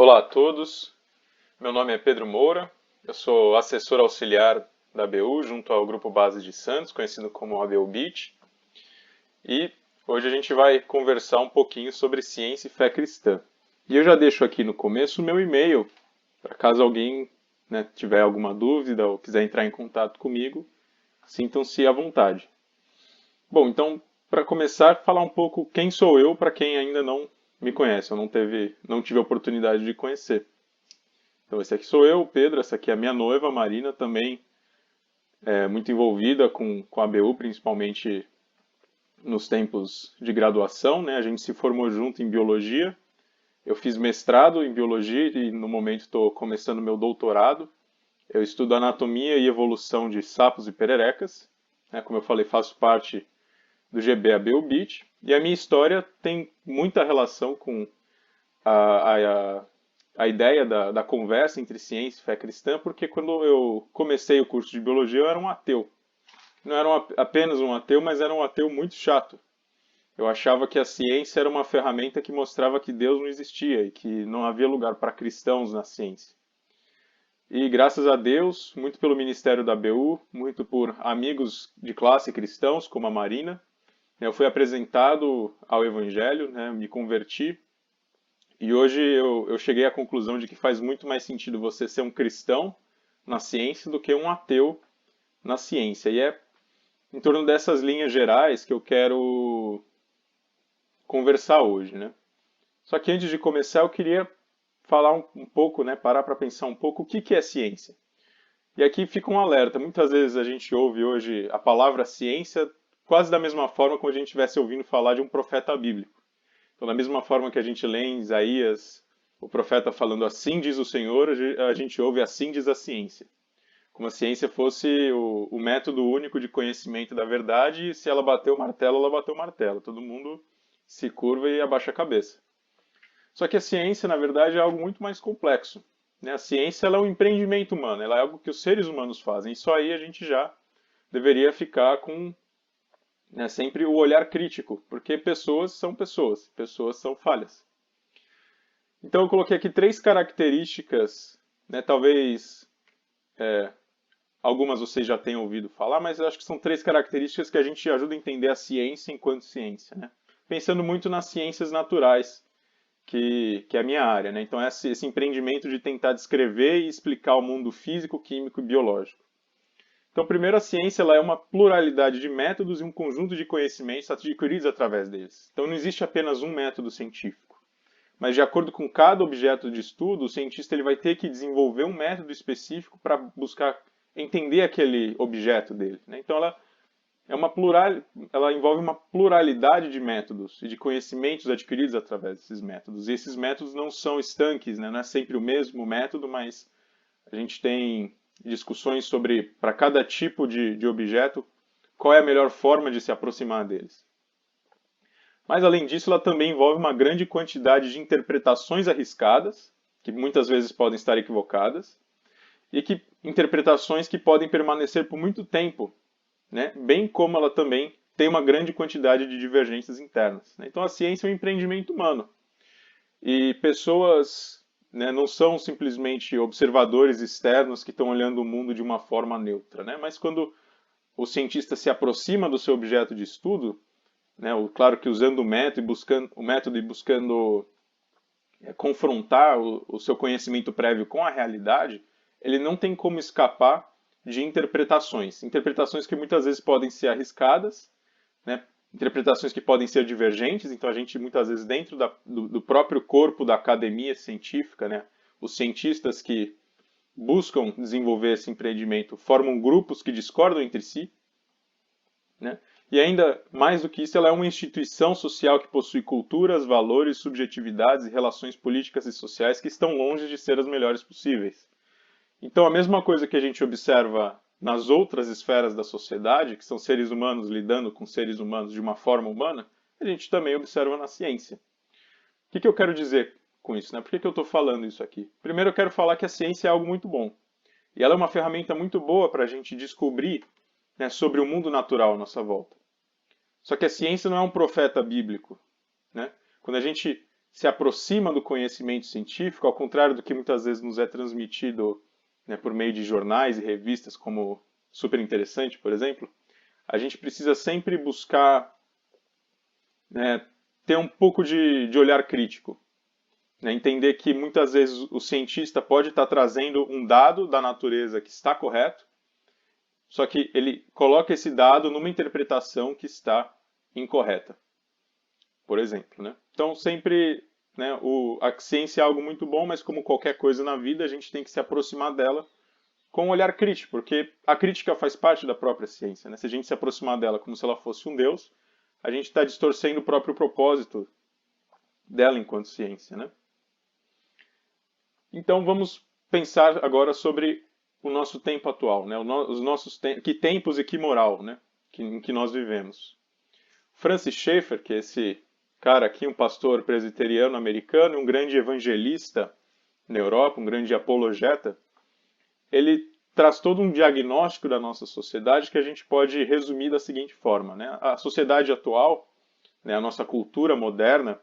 Olá a todos, meu nome é Pedro Moura, eu sou assessor auxiliar da ABU junto ao Grupo Base de Santos, conhecido como ABU Beach, e hoje a gente vai conversar um pouquinho sobre ciência e fé cristã. E eu já deixo aqui no começo o meu e-mail, para caso alguém tiver alguma dúvida ou quiser entrar em contato comigo, sintam-se à vontade. Bom, então, para começar, falar um pouco quem sou eu para quem ainda não me conhece, eu não tive a oportunidade de conhecer. Então, esse aqui sou eu, o Pedro, essa aqui é a minha noiva, a Marina, também muito envolvida com a ABU, principalmente nos tempos de graduação, né? A gente se formou junto em biologia. Eu fiz mestrado em biologia e no momento estou começando meu doutorado. Eu estudo anatomia e evolução de sapos e pererecas. Né? Como eu falei, faço parte do GB ABU Beach. E a minha história tem muita relação com a, a, a ideia da conversa entre ciência e fé cristã, porque quando eu comecei o curso de biologia eu era um ateu. Não era apenas um ateu, mas era um ateu muito chato. Eu achava que a ciência era uma ferramenta que mostrava que Deus não existia e que não havia lugar para cristãos na ciência. E graças a Deus, muito pelo ministério da ABU, muito por amigos de classe cristãos, como a Marina, eu fui apresentado ao Evangelho, né, me converti. E hoje eu cheguei à conclusão de que faz muito mais sentido você ser um cristão na ciência do que um ateu na ciência. E é em torno dessas linhas gerais que eu quero conversar hoje, né? Só que antes de começar, eu queria falar um pouco, né, parar para pensar um pouco o que é ciência. E aqui fica um alerta. Muitas vezes a gente ouve hoje a palavra ciência quase da mesma forma como a gente estivesse ouvindo falar de um profeta bíblico. Então, da mesma forma que a gente lê em Isaías, o profeta falando assim diz o Senhor, a gente ouve assim diz a ciência. Como a ciência fosse o método único de conhecimento da verdade, e se ela bateu o martelo, ela bateu o martelo. Todo mundo se curva e abaixa a cabeça. Só que a ciência, na verdade, é algo muito mais complexo. Né? A ciência ela é um empreendimento humano, ela é algo que os seres humanos fazem. Isso aí a gente já deveria ficar com sempre o olhar crítico, porque pessoas, pessoas são falhas. Então eu coloquei aqui três características, né, talvez algumas vocês já tenham ouvido falar, mas eu acho que são três características que a gente ajuda a entender a ciência enquanto ciência. Né? Pensando muito nas ciências naturais, que é a minha área. Né? Então esse empreendimento de tentar descrever e explicar o mundo físico, químico e biológico. Então, primeiro, a ciência ela é uma pluralidade de métodos e um conjunto de conhecimentos adquiridos através deles. Então, não existe apenas um método científico. Mas, de acordo com cada objeto de estudo, o cientista ele vai ter que desenvolver um método específico para buscar entender aquele objeto dele. Né? Então, ela envolve uma pluralidade de métodos e de conhecimentos adquiridos através desses métodos. E esses métodos não são estanques, né? Não é sempre o mesmo método, mas a gente tem discussões sobre, para cada tipo de objeto, qual é a melhor forma de se aproximar deles. Mas, além disso, ela também envolve uma grande quantidade de interpretações arriscadas, que muitas vezes podem estar equivocadas, e interpretações que podem permanecer por muito tempo, né? Bem como ela também tem uma grande quantidade de divergências internas. Né? Então, a ciência é um empreendimento humano. E pessoas não são simplesmente observadores externos que estão olhando o mundo de uma forma neutra, né? Mas quando o cientista se aproxima do seu objeto de estudo, né, claro que usando o método e buscando confrontar o seu conhecimento prévio com a realidade, ele não tem como escapar de interpretações que muitas vezes podem ser arriscadas, né, interpretações que podem ser divergentes, então a gente muitas vezes dentro do próprio corpo da academia científica, né, os cientistas que buscam desenvolver esse empreendimento formam grupos que discordam entre si, né, e ainda mais do que isso, ela é uma instituição social que possui culturas, valores, subjetividades e relações políticas e sociais que estão longe de ser as melhores possíveis. Então a mesma coisa que a gente observa nas outras esferas da sociedade, que são seres humanos lidando com seres humanos de uma forma humana, a gente também observa na ciência. O que eu quero dizer com isso? Né? Por que eu estou falando isso aqui? Primeiro eu quero falar que a ciência é algo muito bom. E ela é uma ferramenta muito boa para a gente descobrir sobre o mundo natural à nossa volta. Só que a ciência não é um profeta bíblico. Né? Quando a gente se aproxima do conhecimento científico, ao contrário do que muitas vezes nos é transmitido, né, por meio de jornais e revistas como Super Interessante, por exemplo, a gente precisa sempre buscar, né, ter um pouco de olhar crítico. Né, entender que muitas vezes o cientista pode estar trazendo um dado da natureza que está correto, só que ele coloca esse dado numa interpretação que está incorreta, por exemplo. Né? Então, sempre, né, a ciência é algo muito bom, mas como qualquer coisa na vida, a gente tem que se aproximar dela com um olhar crítico, porque a crítica faz parte da própria ciência. Né? Se a gente se aproximar dela como se ela fosse um Deus, a gente está distorcendo o próprio propósito dela enquanto ciência. Né? Então, vamos pensar agora sobre o nosso tempo atual, né? Os nossos que tempos e que moral, né? Em que nós vivemos. Francis Schaeffer, que é esse cara aqui, um pastor presbiteriano americano, um grande evangelista na Europa, um grande apologeta, ele traz todo um diagnóstico da nossa sociedade que a gente pode resumir da seguinte forma, né? A sociedade atual, né, a nossa cultura moderna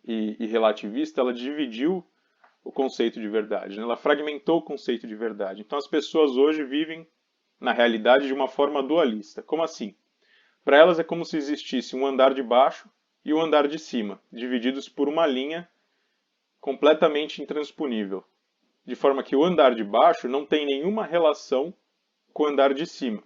e relativista, ela dividiu o conceito de verdade, né? Ela fragmentou o conceito de verdade. Então as pessoas hoje vivem na realidade de uma forma dualista. Como assim? Para elas é como se existisse um andar de baixo e um andar de cima, divididos por uma linha completamente intransponível. De forma que o andar de baixo não tem nenhuma relação com o andar de cima.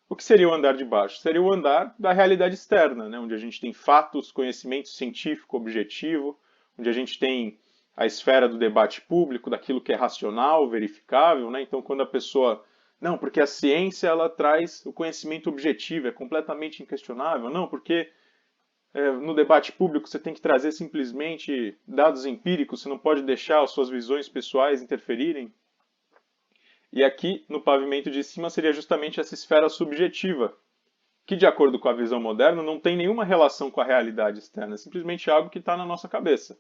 O que seria o andar de baixo? Seria o andar da realidade externa, né? Onde a gente tem fatos, conhecimento científico objetivo, onde a gente tem a esfera do debate público, daquilo que é racional, verificável, né? Então, quando a pessoa... Não, porque a ciência ela traz o conhecimento objetivo, é completamente inquestionável. Não, porque no debate público você tem que trazer simplesmente dados empíricos, você não pode deixar as suas visões pessoais interferirem. E aqui, no pavimento de cima, seria justamente essa esfera subjetiva, que, de acordo com a visão moderna, não tem nenhuma relação com a realidade externa, é simplesmente algo que está na nossa cabeça.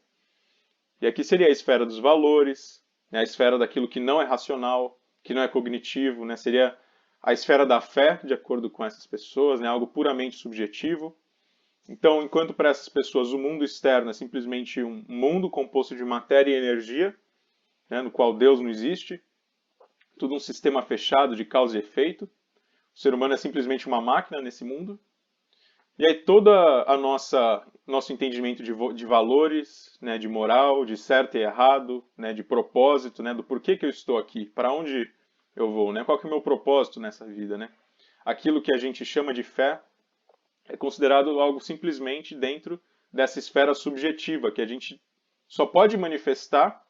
E aqui seria a esfera dos valores, né, a esfera daquilo que não é racional, que não é cognitivo, né, seria a esfera da fé, de acordo com essas pessoas, né, algo puramente subjetivo. Então, enquanto para essas pessoas o mundo externo é simplesmente um mundo composto de matéria e energia, né, no qual Deus não existe, tudo um sistema fechado de causa e efeito, o ser humano é simplesmente uma máquina nesse mundo. E aí todo a nosso entendimento de valores, né, de moral, de certo e errado, né, de propósito, né, do porquê que eu estou aqui, para onde eu vou, né, qual que é o meu propósito nessa vida, né? Aquilo que a gente chama de fé é considerado algo simplesmente dentro dessa esfera subjetiva que a gente só pode manifestar,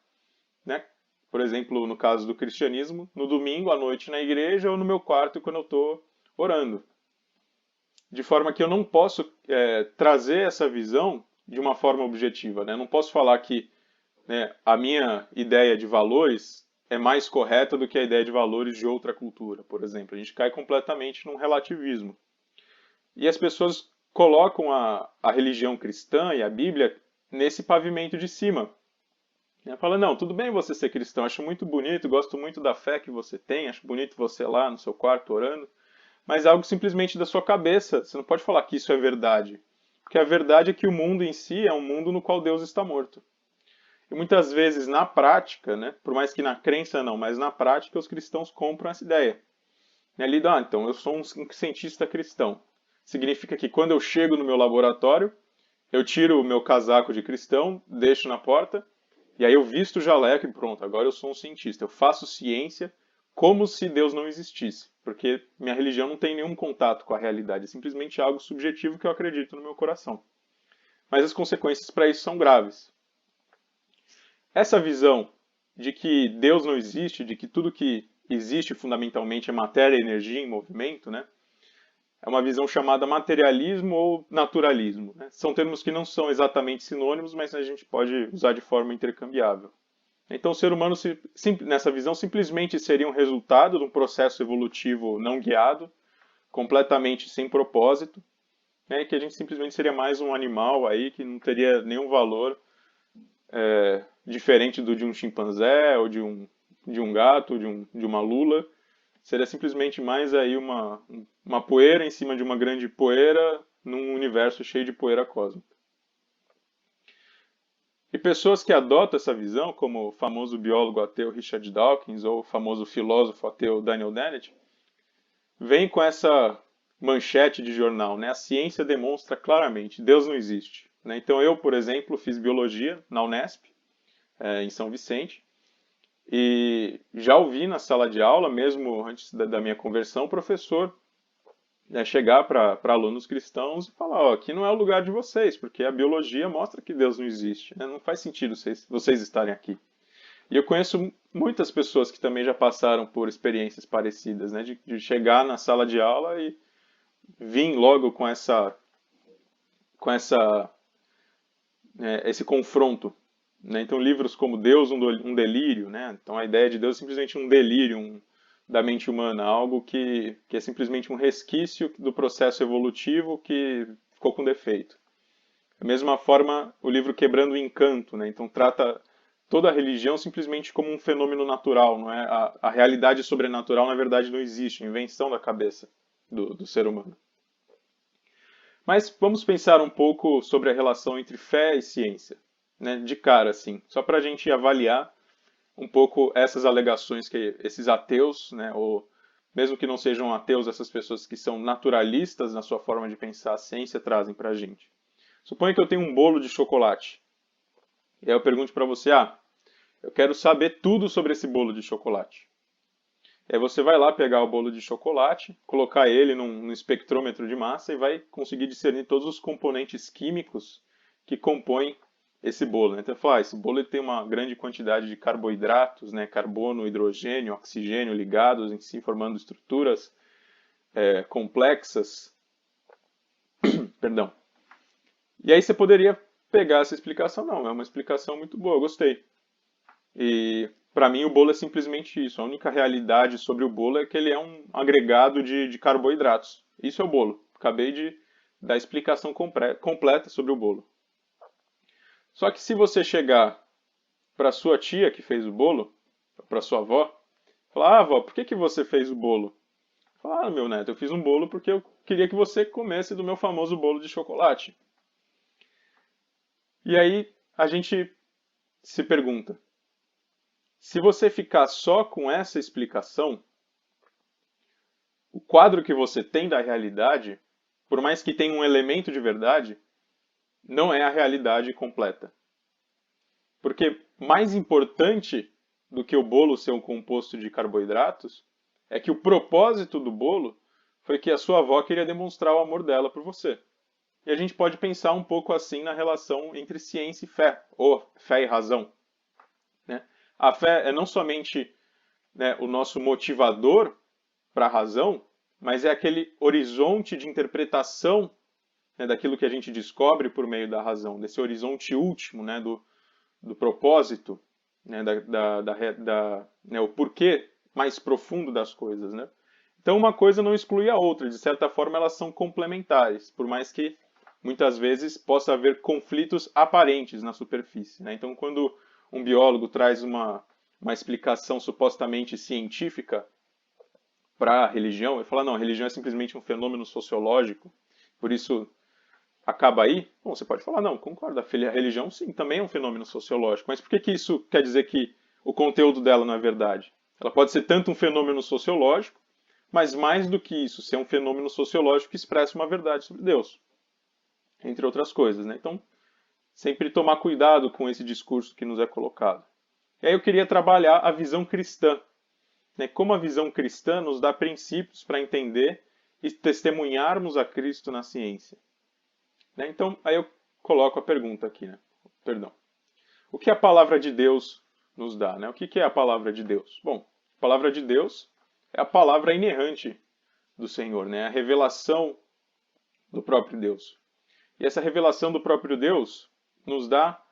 né? Por exemplo, no caso do cristianismo, no domingo à noite na igreja ou no meu quarto quando eu estou orando. De forma que eu não posso trazer essa visão de uma forma objetiva. Né? Eu não posso falar que, né, a minha ideia de valores é mais correta do que a ideia de valores de outra cultura, por exemplo. A gente cai completamente num relativismo. E as pessoas colocam a religião cristã e a Bíblia nesse pavimento de cima. Fala, não, tudo bem você ser cristão, acho muito bonito, gosto muito da fé que você tem, acho bonito você lá no seu quarto orando, mas é algo simplesmente da sua cabeça, você não pode falar que isso é verdade. Porque a verdade é que o mundo em si é um mundo no qual Deus está morto. E muitas vezes, na prática, né, por mais que na crença não, mas na prática, os cristãos compram essa ideia. E ali, então, eu sou um cientista cristão. Significa que quando eu chego no meu laboratório, eu tiro o meu casaco de cristão, deixo na porta, e aí eu visto o jaleco e pronto, agora eu sou um cientista. Eu faço ciência como se Deus não existisse, porque minha religião não tem nenhum contato com a realidade, é simplesmente algo subjetivo que eu acredito no meu coração. Mas as consequências para isso são graves. Essa visão de que Deus não existe, de que tudo que existe fundamentalmente é matéria, energia em movimento, né? É uma visão chamada materialismo ou naturalismo. Né? São termos que não são exatamente sinônimos, mas a gente pode usar de forma intercambiável. Então, o ser humano, nessa visão, simplesmente seria um resultado de um processo evolutivo não guiado, completamente sem propósito, né? E que a gente simplesmente seria mais um animal aí que não teria nenhum valor diferente do de um chimpanzé ou de um gato, de uma lula. Seria simplesmente mais aí uma poeira em cima de uma grande poeira num universo cheio de poeira cósmica. E pessoas que adotam essa visão, como o famoso biólogo ateu Richard Dawkins ou o famoso filósofo ateu Daniel Dennett, vêm com essa manchete de jornal, né? A ciência demonstra claramente, Deus não existe. Né? Então eu, por exemplo, fiz biologia na Unesp, em São Vicente, e já ouvi na sala de aula, mesmo antes da minha conversão, o professor chegar para alunos cristãos e falar, ó, aqui não é o lugar de vocês, porque a biologia mostra que Deus não existe, né? Não faz sentido vocês estarem aqui. E eu conheço muitas pessoas que também já passaram por experiências parecidas, né? De chegar na sala de aula e vir logo com esse confronto. Né? Então livros como Deus, um delírio, né? Então a ideia de Deus é simplesmente um delírio da mente humana, algo que é simplesmente um resquício do processo evolutivo que ficou com defeito. Da mesma forma, o livro Quebrando o Encanto, né? Então trata toda a religião simplesmente como um fenômeno natural, não é? A realidade sobrenatural, na verdade, não existe, é invenção da cabeça do ser humano. Mas vamos pensar um pouco sobre a relação entre fé e ciência, né? De cara, assim, só para a gente avaliar um pouco essas alegações que esses ateus, né, ou mesmo que não sejam ateus, essas pessoas que são naturalistas na sua forma de pensar a ciência trazem para a gente. Suponha que eu tenho um bolo de chocolate. E aí eu pergunto para você, eu quero saber tudo sobre esse bolo de chocolate. E aí você vai lá pegar o bolo de chocolate, colocar ele num espectrômetro de massa e vai conseguir discernir todos os componentes químicos que compõem esse bolo. Né? Então, esse bolo ele tem uma grande quantidade de carboidratos, né? Carbono, hidrogênio, oxigênio ligados em si, formando estruturas complexas. Perdão. E aí você poderia pegar essa explicação. Não, é uma explicação muito boa, eu gostei. E para mim o bolo é simplesmente isso. A única realidade sobre o bolo é que ele é um agregado de carboidratos. Isso é o bolo. Acabei de dar a explicação completa sobre o bolo. Só que se você chegar para sua tia que fez o bolo, para sua avó, falar, avó, por que você fez o bolo? Fala, meu neto, eu fiz um bolo porque eu queria que você comesse do meu famoso bolo de chocolate. E aí a gente se pergunta, se você ficar só com essa explicação, o quadro que você tem da realidade, por mais que tenha um elemento de verdade, não é a realidade completa. Porque mais importante do que o bolo ser um composto de carboidratos é que o propósito do bolo foi que a sua avó queria demonstrar o amor dela por você. E a gente pode pensar um pouco assim na relação entre ciência e fé, ou fé e razão. Né? A fé é não somente, né, o nosso motivador para a razão, mas é aquele horizonte de interpretação, né, daquilo que a gente descobre por meio da razão, desse horizonte último, né, do propósito, né, né, o porquê mais profundo das coisas. Né? Então uma coisa não exclui a outra, de certa forma elas são complementares, por mais que muitas vezes possa haver conflitos aparentes na superfície. Né? Então quando um biólogo traz uma explicação supostamente científica para a religião, ele fala, não, a religião é simplesmente um fenômeno sociológico, por isso acaba aí? Bom, você pode falar, não, concordo, a religião sim, também é um fenômeno sociológico, mas por que isso quer dizer que o conteúdo dela não é verdade? Ela pode ser tanto um fenômeno sociológico, mas mais do que isso, ser um fenômeno sociológico que expressa uma verdade sobre Deus, entre outras coisas. Né? Então, sempre tomar cuidado com esse discurso que nos é colocado. E aí eu queria trabalhar a visão cristã, né? Como a visão cristã nos dá princípios para entender e testemunharmos a Cristo na ciência. Né? Então, aí eu coloco a pergunta aqui. Né? Perdão. O que a palavra de Deus nos dá? Né? O que é a palavra de Deus? Bom, a palavra de Deus é a palavra inerrante do Senhor, né? A revelação do próprio Deus. E essa revelação do próprio Deus nos dá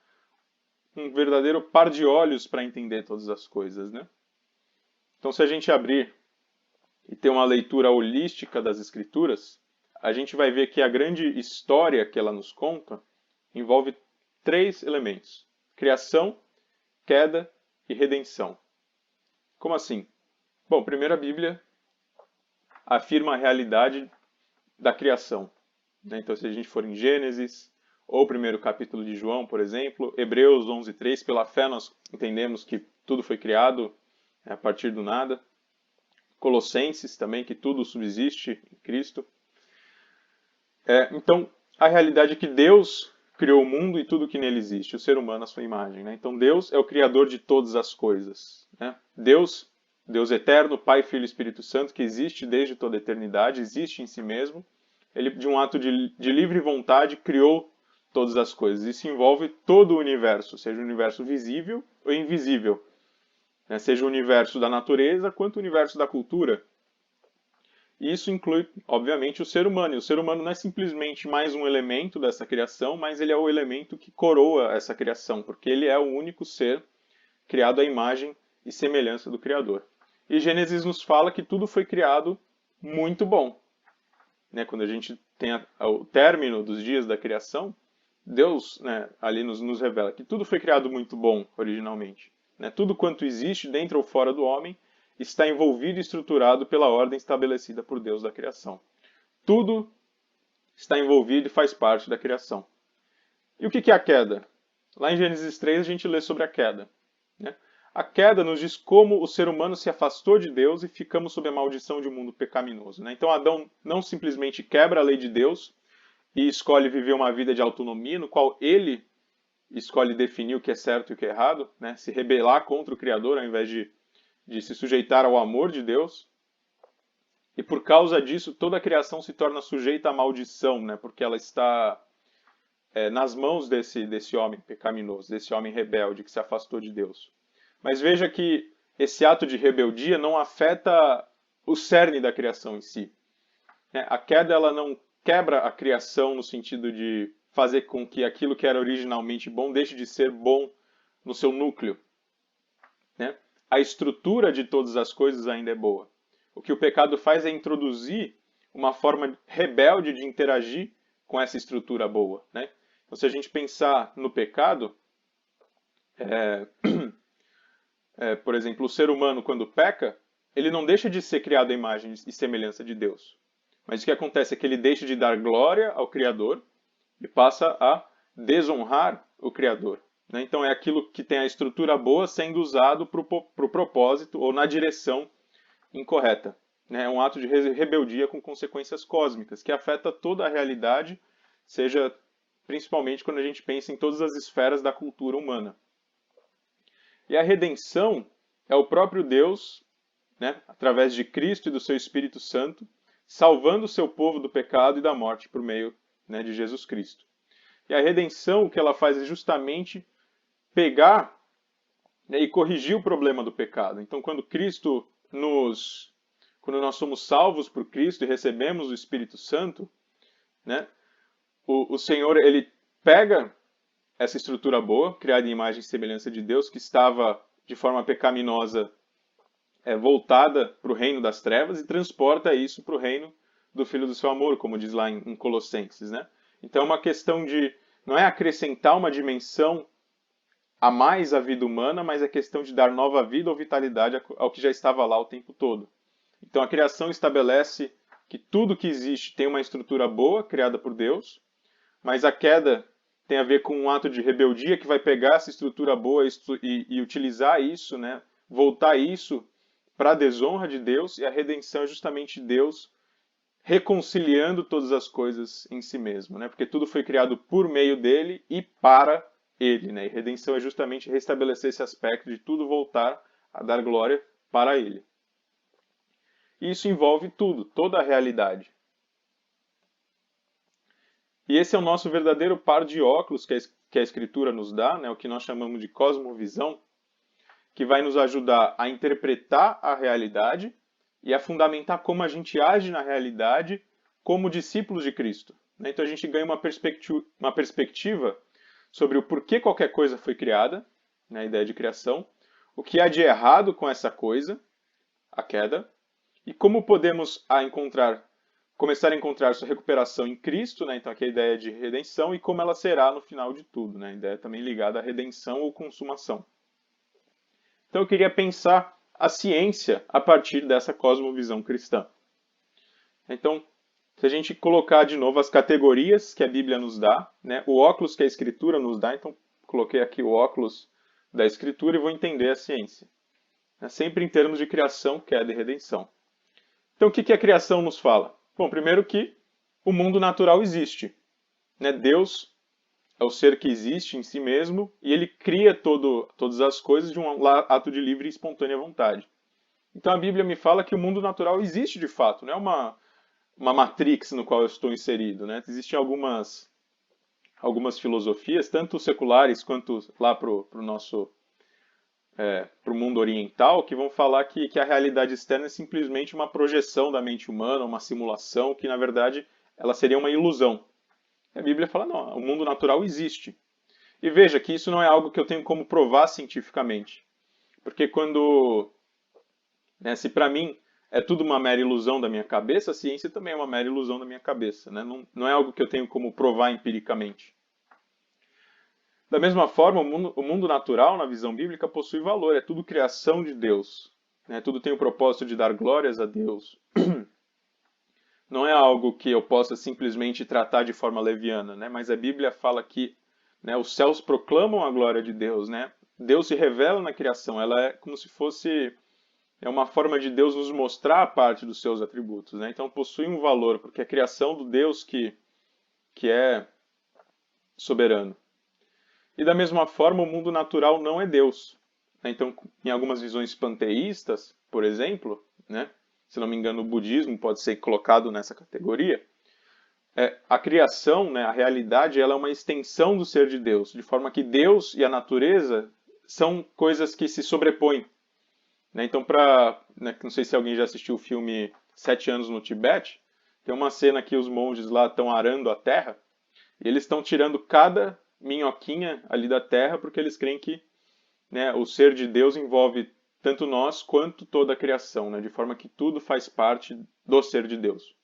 um verdadeiro par de olhos para entender todas as coisas. Né? Então, se a gente abrir e ter uma leitura holística das Escrituras, a gente vai ver que a grande história que ela nos conta envolve 3 elementos: criação, queda e redenção. Como assim? Bom, primeiro a Bíblia afirma a realidade da criação. Então, se a gente for em Gênesis, ou o primeiro capítulo de João, por exemplo, Hebreus 11:3, pela fé nós entendemos que tudo foi criado a partir do nada. Colossenses também, que tudo subsiste em Cristo. Então, a realidade é que Deus criou o mundo e tudo que nele existe, o ser humano à sua imagem. Né? Então, Deus é o criador de todas as coisas. Né? Deus eterno, Pai, Filho e Espírito Santo, que existe desde toda a eternidade, existe em si mesmo. Ele, de um ato de livre vontade, criou todas as coisas. Isso envolve todo o universo, seja o universo visível ou invisível. Né? Seja o universo da natureza quanto o universo da cultura. E isso inclui, obviamente, o ser humano. E o ser humano não é simplesmente mais um elemento dessa criação, mas ele é o elemento que coroa essa criação, porque ele é o único ser criado à imagem e semelhança do Criador. E Gênesis nos fala que tudo foi criado muito bom. Né? Quando a gente tem o término dos dias da criação, Deus, né, ali nos revela que tudo foi criado muito bom originalmente. Né? Tudo quanto existe dentro ou fora do homem está envolvido e estruturado pela ordem estabelecida por Deus da criação. Tudo está envolvido e faz parte da criação. E o que é a queda? Lá em Gênesis 3 a gente lê sobre a queda. Né? A queda nos diz como o ser humano se afastou de Deus e ficamos sob a maldição de um mundo pecaminoso. Né? Então Adão não simplesmente quebra a lei de Deus e escolhe viver uma vida de autonomia, no qual ele escolhe definir o que é certo e o que é errado, né? Se rebelar contra o Criador ao invés de se sujeitar ao amor de Deus. E por causa disso, toda a criação se torna sujeita à maldição, né? Porque ela está nas mãos desse homem pecaminoso, desse homem rebelde que se afastou de Deus. Mas veja que esse ato de rebeldia não afeta o cerne da criação em si. A queda ela não quebra a criação no sentido de fazer com que aquilo que era originalmente bom deixe de ser bom no seu núcleo. Né? A estrutura de todas as coisas ainda é boa. O que o pecado faz é introduzir uma forma rebelde de interagir com essa estrutura boa. Né? Então, se a gente pensar no pecado, por exemplo, o ser humano, quando peca, ele não deixa de ser criado à imagem e semelhança de Deus. Mas o que acontece é que ele deixa de dar glória ao Criador e passa a desonrar o Criador. Né? Então é aquilo que tem a estrutura boa sendo usado para o propósito ou na direção incorreta. Né? É um ato de rebeldia com consequências cósmicas, que afeta toda a realidade, seja principalmente quando a gente pensa em todas as esferas da cultura humana. E a redenção é o próprio Deus, né, através de Cristo e do seu Espírito Santo, salvando o seu povo do pecado e da morte por meio, né, de Jesus Cristo. E a redenção, o que ela faz é justamente pegar, né, e corrigir o problema do pecado. Então, quando nós somos salvos por Cristo e recebemos o Espírito Santo, né, o Senhor ele pega essa estrutura boa, criada em imagem e semelhança de Deus, que estava de forma pecaminosa voltada para o reino das trevas e transporta isso para o reino do Filho do seu amor, como diz lá em Colossenses. Né? Então é uma questão de, não é acrescentar uma dimensão a mais à vida humana, mas é questão de dar nova vida ou vitalidade ao que já estava lá o tempo todo. Então a criação estabelece que tudo que existe tem uma estrutura boa, criada por Deus, mas a queda tem a ver com um ato de rebeldia que vai pegar essa estrutura boa e utilizar isso, né? Voltar isso para a desonra de Deus, e a redenção é justamente Deus reconciliando todas as coisas em si mesmo, né? Porque tudo foi criado por meio dele e para ele, né? E redenção é justamente restabelecer esse aspecto de tudo voltar a dar glória para ele. E isso envolve tudo, toda a realidade. E esse é o nosso verdadeiro par de óculos que a Escritura nos dá, né? O que nós chamamos de cosmovisão, que vai nos ajudar a interpretar a realidade e a fundamentar como a gente age na realidade como discípulos de Cristo. Então a gente ganha uma perspectiva sobre o porquê qualquer coisa foi criada, né, a ideia de criação, o que há de errado com essa coisa, a queda, e como podemos começar a encontrar sua recuperação em Cristo, né, então aqui a ideia de redenção, e como ela será no final de tudo, né, a ideia também ligada à redenção ou consumação. Então eu queria pensar a ciência a partir dessa cosmovisão cristã. Então, Se a gente colocar de novo as categorias que a Bíblia nos dá, né, o óculos que a Escritura nos dá, então coloquei aqui o óculos da Escritura e vou entender a ciência. É sempre em termos de criação, queda e redenção. Então o que a criação nos fala? Bom, primeiro que o mundo natural existe. Né? Deus é o ser que existe em si mesmo e ele cria todas as coisas de um ato de livre e espontânea vontade. Então a Bíblia me fala que o mundo natural existe de fato, não é uma matrix no qual eu estou inserido. Né? Existem algumas filosofias, tanto seculares quanto lá para o nosso pro mundo oriental, que vão falar que a realidade externa é simplesmente uma projeção da mente humana, uma simulação, que na verdade ela seria uma ilusão. A Bíblia fala, não, o mundo natural existe. E veja que isso não é algo que eu tenho como provar cientificamente. Porque se para mim é tudo uma mera ilusão da minha cabeça, a ciência também é uma mera ilusão da minha cabeça. Né? Não é algo que eu tenho como provar empiricamente. Da mesma forma, o mundo natural, na visão bíblica, possui valor, é tudo criação de Deus. Né? Tudo tem o propósito de dar glórias a Deus. Não é algo que eu possa simplesmente tratar de forma leviana, né? Mas a Bíblia fala que, né, os céus proclamam a glória de Deus. Né? Deus se revela na criação, ela é como se fosse uma forma de Deus nos mostrar a parte dos seus atributos. Né? Então possui um valor, porque é a criação do Deus que é soberano. E da mesma forma, o mundo natural não é Deus. Então, em algumas visões panteístas, por exemplo, né, se não me engano, o budismo pode ser colocado nessa categoria, a criação, né, a realidade, ela é uma extensão do ser de Deus, de forma que Deus e a natureza são coisas que se sobrepõem. Né? Então, não sei se alguém já assistiu o filme 7 anos no Tibete, tem uma cena que os monges lá estão arando a terra, e eles estão tirando cada minhoquinha ali da terra, porque eles creem que, né, o ser de Deus envolve tanto nós quanto toda a criação, né, de forma que tudo faz parte do ser de Deus.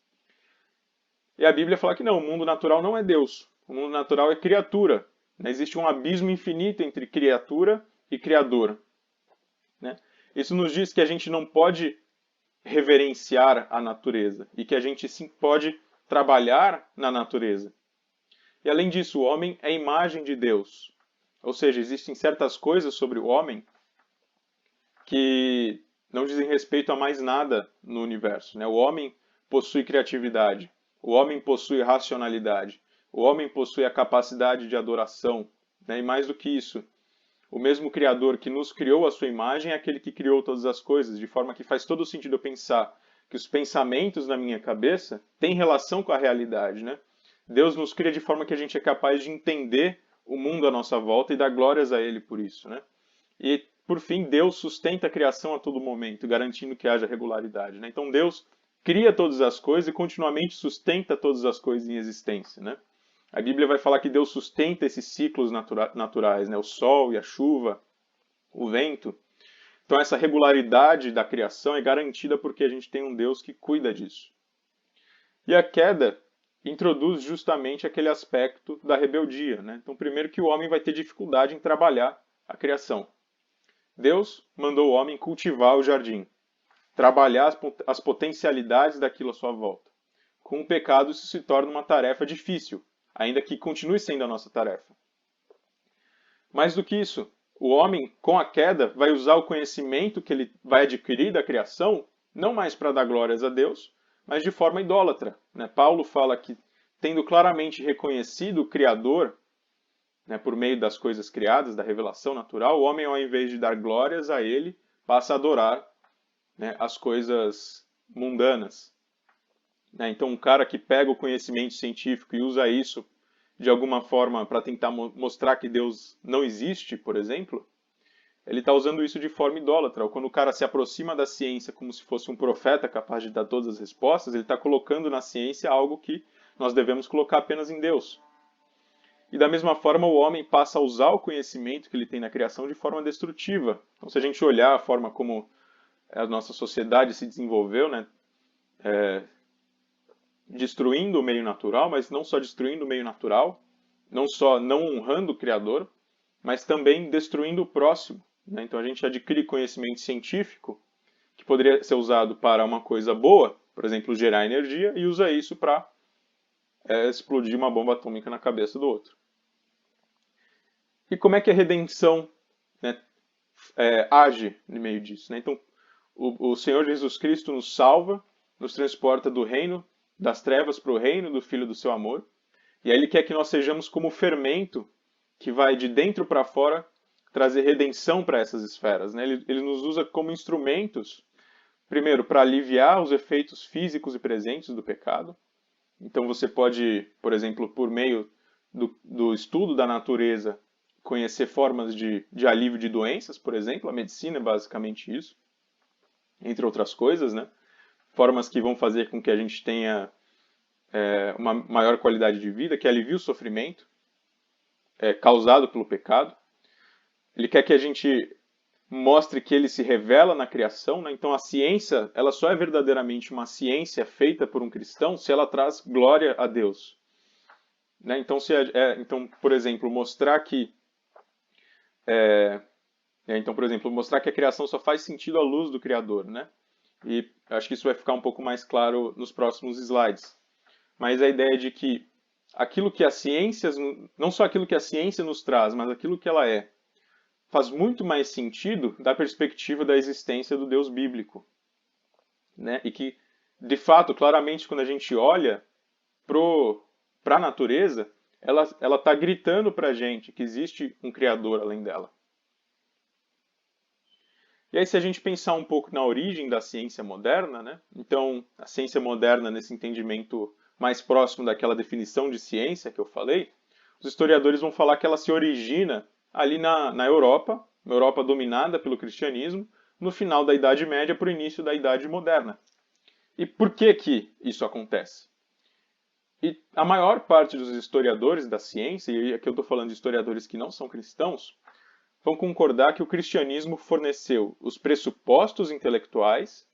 E a Bíblia fala que não, o mundo natural não é Deus, o mundo natural é criatura. Né, existe um abismo infinito entre criatura e criador. Né? Isso nos diz que a gente não pode reverenciar a natureza e que a gente sim pode trabalhar na natureza. E além disso, o homem é a imagem de Deus. Ou seja, existem certas coisas sobre o homem que não dizem respeito a mais nada no universo. Né? O homem possui criatividade, o homem possui racionalidade, o homem possui a capacidade de adoração. Né? E mais do que isso, o mesmo Criador que nos criou à sua imagem é aquele que criou todas as coisas, de forma que faz todo sentido eu pensar que os pensamentos na minha cabeça têm relação com a realidade, né? Deus nos cria de forma que a gente é capaz de entender o mundo à nossa volta e dar glórias a Ele por isso, né? E, por fim, Deus sustenta a criação a todo momento, garantindo que haja regularidade, né? Então, Deus cria todas as coisas e continuamente sustenta todas as coisas em existência, né? A Bíblia vai falar que Deus sustenta esses ciclos naturais, né? O sol e a chuva, o vento. Então, essa regularidade da criação é garantida porque a gente tem um Deus que cuida disso. E a queda introduz justamente aquele aspecto da rebeldia. Né? Então, primeiro que o homem vai ter dificuldade em trabalhar a criação. Deus mandou o homem cultivar o jardim, trabalhar as potencialidades daquilo à sua volta. Com o pecado, isso se torna uma tarefa difícil, ainda que continue sendo a nossa tarefa. Mais do que isso, o homem, com a queda, vai usar o conhecimento que ele vai adquirir da criação, não mais para dar glórias a Deus, mas de forma idólatra. Né? Paulo fala que, tendo claramente reconhecido o Criador, né, por meio das coisas criadas, da revelação natural, o homem, ao invés de dar glórias a ele, passa a adorar, né, as coisas mundanas. Né? Então, um cara que pega o conhecimento científico e usa isso de alguma forma para tentar mostrar que Deus não existe, por exemplo, ele está usando isso de forma idólatra. Ou quando o cara se aproxima da ciência como se fosse um profeta capaz de dar todas as respostas, ele está colocando na ciência algo que nós devemos colocar apenas em Deus. E da mesma forma, o homem passa a usar o conhecimento que ele tem na criação de forma destrutiva. Então, se a gente olhar a forma como a nossa sociedade se desenvolveu, né, destruindo o meio natural, mas não só destruindo o meio natural, não só não honrando o Criador, mas também destruindo o próximo. Então a gente adquire conhecimento científico que poderia ser usado para uma coisa boa, por exemplo, gerar energia, e usa isso para explodir uma bomba atômica na cabeça do outro. E como é que a redenção, né, age no meio disso? Né? Então, o Senhor Jesus Cristo nos salva, nos transporta do reino das trevas para o reino do Filho do seu amor, e aí Ele quer que nós sejamos como o fermento que vai de dentro para fora trazer redenção para essas esferas. Né? Ele nos usa como instrumentos, primeiro, para aliviar os efeitos físicos e presentes do pecado. Então você pode, por exemplo, por meio do estudo da natureza, conhecer formas de alívio de doenças, por exemplo. A medicina é basicamente isso, entre outras coisas, né? Formas que vão fazer com que a gente tenha uma maior qualidade de vida, que alivia o sofrimento causado pelo pecado. Ele quer que a gente mostre que ele se revela na criação, né? Então a ciência, ela só é verdadeiramente uma ciência feita por um cristão se ela traz glória a Deus. Né? Então, então, por exemplo, mostrar que a criação só faz sentido à luz do Criador, né? E acho que isso vai ficar um pouco mais claro nos próximos slides. Mas a ideia de que aquilo que a ciência, não só aquilo que a ciência nos traz, mas aquilo que ela faz muito mais sentido da perspectiva da existência do Deus bíblico. Né? E que, de fato, claramente, quando a gente olha para a natureza, ela está gritando para a gente que existe um Criador além dela. E aí, se a gente pensar um pouco na origem da ciência moderna, né? Então, a ciência moderna, nesse entendimento mais próximo daquela definição de ciência que eu falei, os historiadores vão falar que ela se origina ali na Europa, uma Europa dominada pelo cristianismo, no final da Idade Média para o início da Idade Moderna. E por que isso acontece? E a maior parte dos historiadores da ciência, e aqui eu estou falando de historiadores que não são cristãos, vão concordar que o cristianismo forneceu os pressupostos intelectuais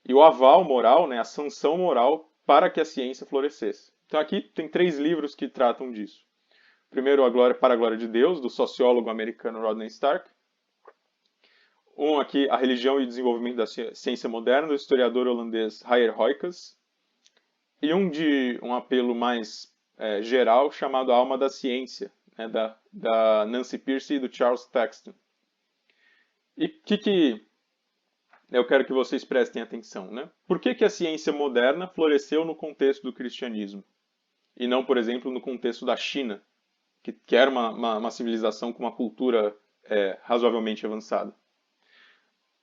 e o aval moral, né, a sanção moral, para que a ciência florescesse. Então aqui tem 3 livros que tratam disso. Primeiro, Para a Glória de Deus, do sociólogo americano Rodney Stark. Um aqui, A Religião e o Desenvolvimento da Ciência Moderna, do historiador holandês Geir Huygens. E um apelo mais geral, chamado A Alma da Ciência, né, da Nancy Pearcey e do Charles Thaxton. E que eu quero que vocês prestem atenção, né? Por que a ciência moderna floresceu no contexto do cristianismo? E não, por exemplo, no contexto da China, que era uma civilização com uma cultura razoavelmente avançada.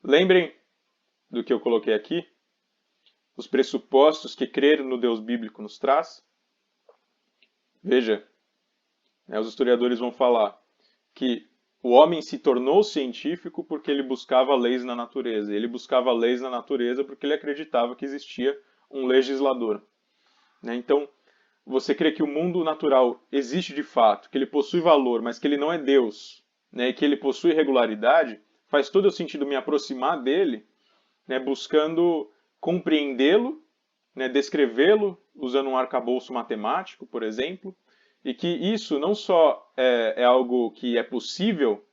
Lembrem do que eu coloquei aqui? Os pressupostos que crer no Deus bíblico nos traz? Veja, os historiadores vão falar que o homem se tornou científico porque ele buscava leis na natureza. Ele buscava leis na natureza porque ele acreditava que existia um legislador. Então, você crê que o mundo natural existe de fato, que ele possui valor, mas que ele não é Deus, e que ele possui regularidade, faz todo o sentido me aproximar dele, buscando compreendê-lo, descrevê-lo, usando um arcabouço matemático, por exemplo, e que isso não só é algo que é possível,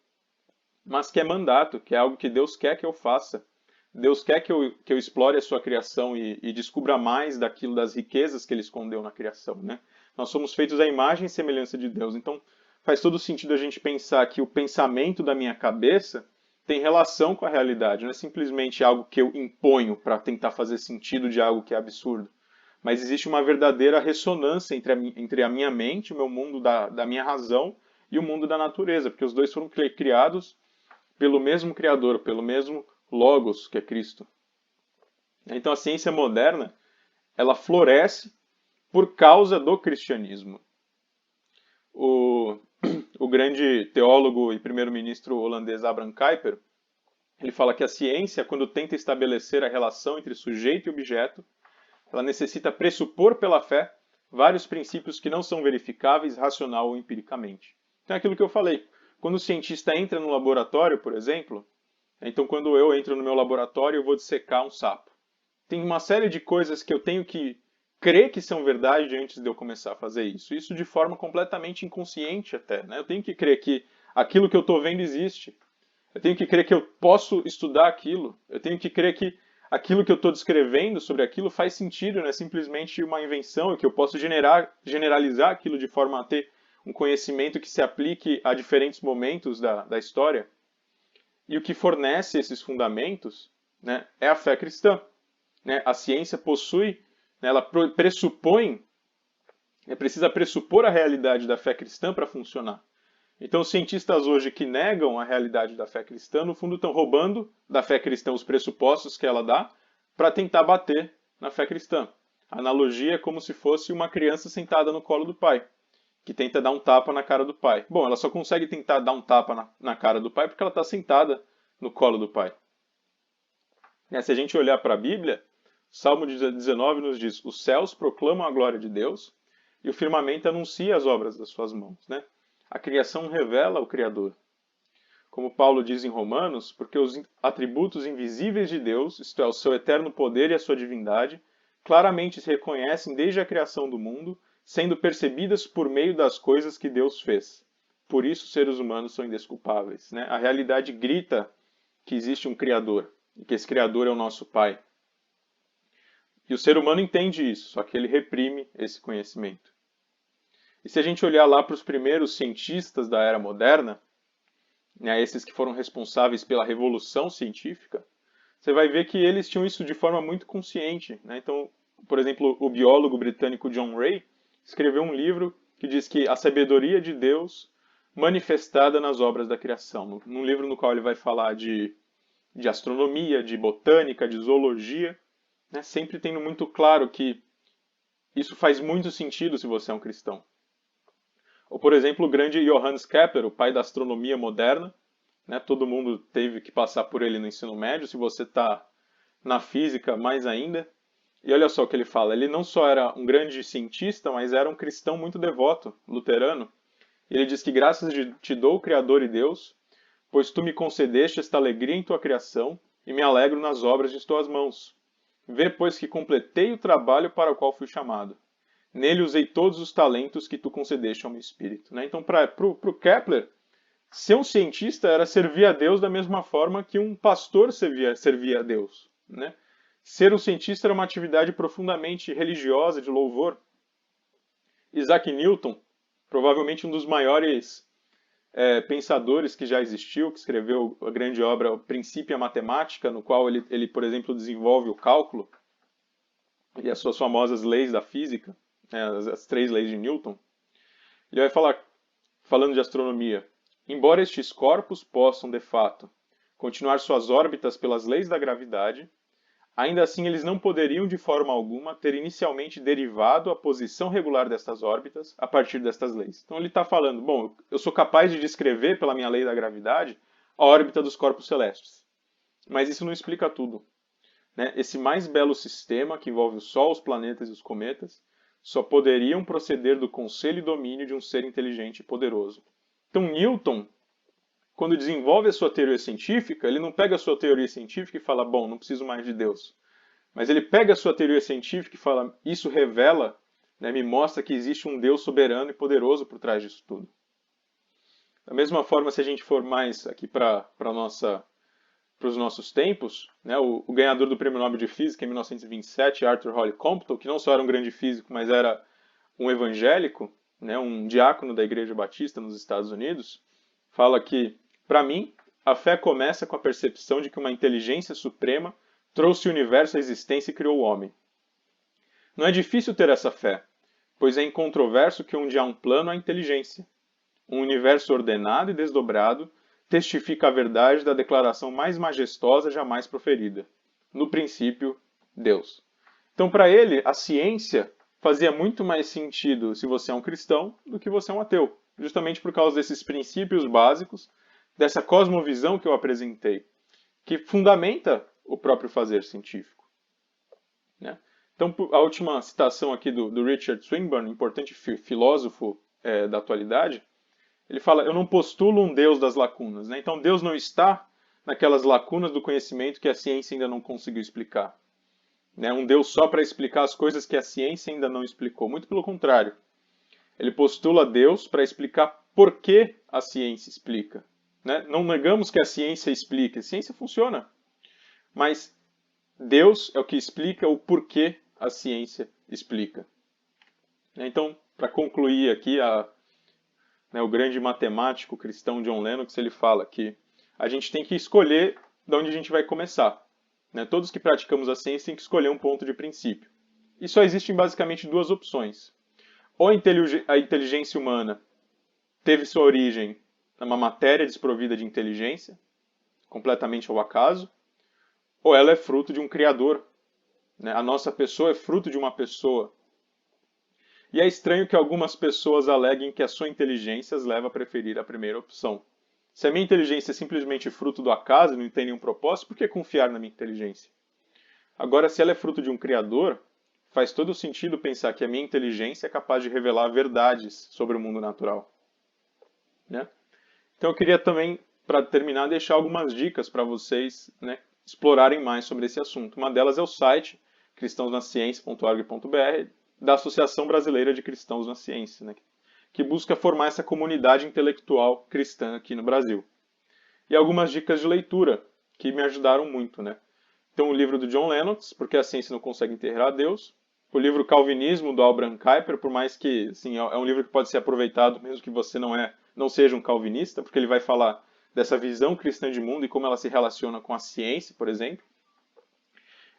mas que é mandato, que é algo que Deus quer que eu faça. Deus quer que eu explore a sua criação e descubra mais daquilo, das riquezas que ele escondeu na criação. Né? Nós somos feitos à imagem e semelhança de Deus. Então, faz todo sentido a gente pensar que o pensamento da minha cabeça tem relação com a realidade. Não é simplesmente algo que eu imponho para tentar fazer sentido de algo que é absurdo. Mas existe uma verdadeira ressonância entre a minha mente, o meu mundo da minha razão, e o mundo da natureza. Porque os dois foram criados pelo mesmo Criador, pelo mesmo Logos, que é Cristo. Então a ciência moderna, ela floresce por causa do cristianismo. O grande teólogo e primeiro-ministro holandês Abraham Kuyper, ele fala que a ciência, quando tenta estabelecer a relação entre sujeito e objeto, ela necessita pressupor pela fé vários princípios que não são verificáveis racional ou empiricamente. Então é aquilo que eu falei. Quando o cientista entra no laboratório, por exemplo, então quando eu entro no meu laboratório, eu vou dissecar um sapo. Tem uma série de coisas que eu tenho que crer que são verdade antes de eu começar a fazer isso. Isso de forma completamente inconsciente até. Né? Eu tenho que crer que aquilo que eu estou vendo existe. Eu tenho que crer que eu posso estudar aquilo. Eu tenho que crer que aquilo que eu estou descrevendo sobre aquilo faz sentido, não é simplesmente uma invenção, e que eu posso generalizar aquilo de forma a ter um conhecimento que se aplique a diferentes momentos da história. E o que fornece esses fundamentos, né, é a fé cristã. Né? A ciência possui, né, ela pressupõe, precisa pressupor a realidade da fé cristã para funcionar. Então, os cientistas hoje que negam a realidade da fé cristã, no fundo, estão roubando da fé cristã os pressupostos que ela dá para tentar bater na fé cristã. A analogia é como se fosse uma criança sentada no colo do pai, que tenta dar um tapa na cara do pai. Bom, ela só consegue tentar dar um tapa na cara do pai porque ela está sentada no colo do pai. Se a gente olhar para a Bíblia, Salmo 19 nos diz: os céus proclamam a glória de Deus e o firmamento anuncia as obras das suas mãos. Né? A criação revela o Criador. Como Paulo diz em Romanos, porque os atributos invisíveis de Deus, isto é, o seu eterno poder e a sua divindade, claramente se reconhecem desde a criação do mundo, sendo percebidas por meio das coisas que Deus fez. Por isso, os seres humanos são indesculpáveis. Né? A realidade grita que existe um Criador, e que esse Criador é o nosso Pai. E o ser humano entende isso, só que ele reprime esse conhecimento. E se a gente olhar lá para os primeiros cientistas da era moderna, né, esses que foram responsáveis pela revolução científica, você vai ver que eles tinham isso de forma muito consciente. Né? Então, por exemplo, o biólogo britânico John Ray escreveu um livro que diz que a sabedoria de Deus manifestada nas obras da criação. Num livro no qual ele vai falar de astronomia, de botânica, de zoologia, né, sempre tendo muito claro que isso faz muito sentido se você é um cristão. Ou, por exemplo, o grande Johannes Kepler, o pai da astronomia moderna. Né, todo mundo teve que passar por ele no ensino médio, se você está na física, mais ainda. E olha só o que ele fala, ele não só era um grande cientista, mas era um cristão muito devoto, luterano. Ele diz que graças te dou, Criador e Deus, pois tu me concedeste esta alegria em tua criação, e me alegro nas obras de tuas mãos. Vê, pois, que completei o trabalho para o qual fui chamado. Nele usei todos os talentos que tu concedeste ao meu espírito. Né? Então, para o Kepler, ser um cientista era servir a Deus da mesma forma que um pastor servia a Deus. Né? Ser um cientista era uma atividade profundamente religiosa, de louvor. Isaac Newton, provavelmente um dos maiores pensadores que já existiu, que escreveu a grande obra O Princípio e a Matemática, no qual ele, por exemplo, desenvolve o cálculo e as suas famosas leis da física, né, as 3 leis de Newton. Ele vai falar, falando de astronomia, embora estes corpos possam, de fato, continuar suas órbitas pelas leis da gravidade, ainda assim eles não poderiam de forma alguma ter inicialmente derivado a posição regular destas órbitas a partir destas leis. Então ele está falando, bom, eu sou capaz de descrever pela minha lei da gravidade a órbita dos corpos celestes. Mas isso não explica tudo. Né? Esse mais belo sistema, que envolve o Sol, os planetas e os cometas, só poderiam proceder do conselho e domínio de um ser inteligente e poderoso. Então Newton, quando desenvolve a sua teoria científica, ele não pega a sua teoria científica e fala, bom, não preciso mais de Deus. Mas ele pega a sua teoria científica e fala, isso revela, né, me mostra que existe um Deus soberano e poderoso por trás disso tudo. Da mesma forma, se a gente for mais aqui para os nossos tempos, né, o ganhador do Prêmio Nobel de Física em 1927, Arthur Holly Compton, que não só era um grande físico, mas era um evangélico, né, um diácono da Igreja Batista nos Estados Unidos, fala que, para mim, a fé começa com a percepção de que uma inteligência suprema trouxe o universo à existência e criou o homem. Não é difícil ter essa fé, pois é incontroverso que onde há um plano há inteligência. Um universo ordenado e desdobrado testifica a verdade da declaração mais majestosa jamais proferida. No princípio, Deus. Então, para ele, a ciência fazia muito mais sentido se você é um cristão do que você é um ateu. Justamente por causa desses princípios básicos, dessa cosmovisão que eu apresentei, que fundamenta o próprio fazer científico. Né? Então, a última citação aqui do Richard Swinburne, importante filósofo da atualidade, ele fala, eu não postulo um Deus das lacunas. Né? Então, Deus não está naquelas lacunas do conhecimento que a ciência ainda não conseguiu explicar. Né? Um Deus só para explicar as coisas que a ciência ainda não explicou. Muito pelo contrário. Ele postula Deus para explicar por que a ciência explica. Né? Não negamos que a ciência explique. A ciência funciona. Mas Deus é o que explica o porquê a ciência explica. Então, para concluir aqui, o grande matemático cristão John Lennox, ele fala que a gente tem que escolher de onde a gente vai começar. Todos que praticamos a ciência têm que escolher um ponto de princípio. E só existem basicamente duas opções. Ou a inteligência humana teve sua origem numa matéria desprovida de inteligência, completamente ao acaso, ou ela é fruto de um criador. A nossa pessoa é fruto de uma pessoa. E é estranho que algumas pessoas aleguem que a sua inteligência as leva a preferir a primeira opção. Se a minha inteligência é simplesmente fruto do acaso e não tem nenhum propósito, por que confiar na minha inteligência? Agora, se ela é fruto de um criador, faz todo sentido pensar que a minha inteligência é capaz de revelar verdades sobre o mundo natural. Então eu queria também, para terminar, deixar algumas dicas para vocês explorarem mais sobre esse assunto. Uma delas é o site cristãosnaciencia.org.br da Associação Brasileira de Cristãos na Ciência, que busca formar essa comunidade intelectual cristã aqui no Brasil. E algumas dicas de leitura que me ajudaram muito. Então o livro do John Lennox, Porque a Ciência Não Consegue Enterrar Deus. O livro Calvinismo, do Abraham Kuyper, por mais que é um livro que pode ser aproveitado mesmo que você não seja um calvinista, porque ele vai falar dessa visão cristã de mundo e como ela se relaciona com a ciência, por exemplo.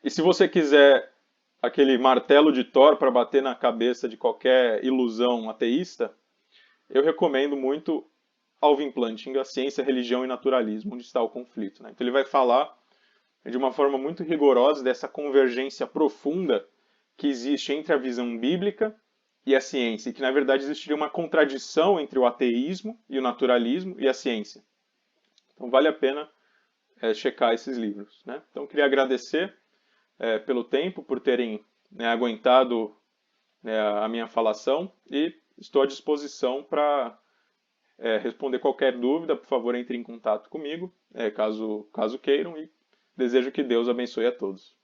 E se você quiser aquele martelo de Thor para bater na cabeça de qualquer ilusão ateísta, eu recomendo muito Alvin Plantinga, A Ciência, Religião e Naturalismo, onde está o conflito. Então ele vai falar de uma forma muito rigorosa dessa convergência profunda que existe entre a visão bíblica e a ciência, e que na verdade existiria uma contradição entre o ateísmo e o naturalismo e a ciência. Então vale a pena checar esses livros. Então eu queria agradecer pelo tempo, por terem aguentado a minha falação, e estou à disposição para responder qualquer dúvida. Por favor, entre em contato comigo, caso queiram, e desejo que Deus abençoe a todos.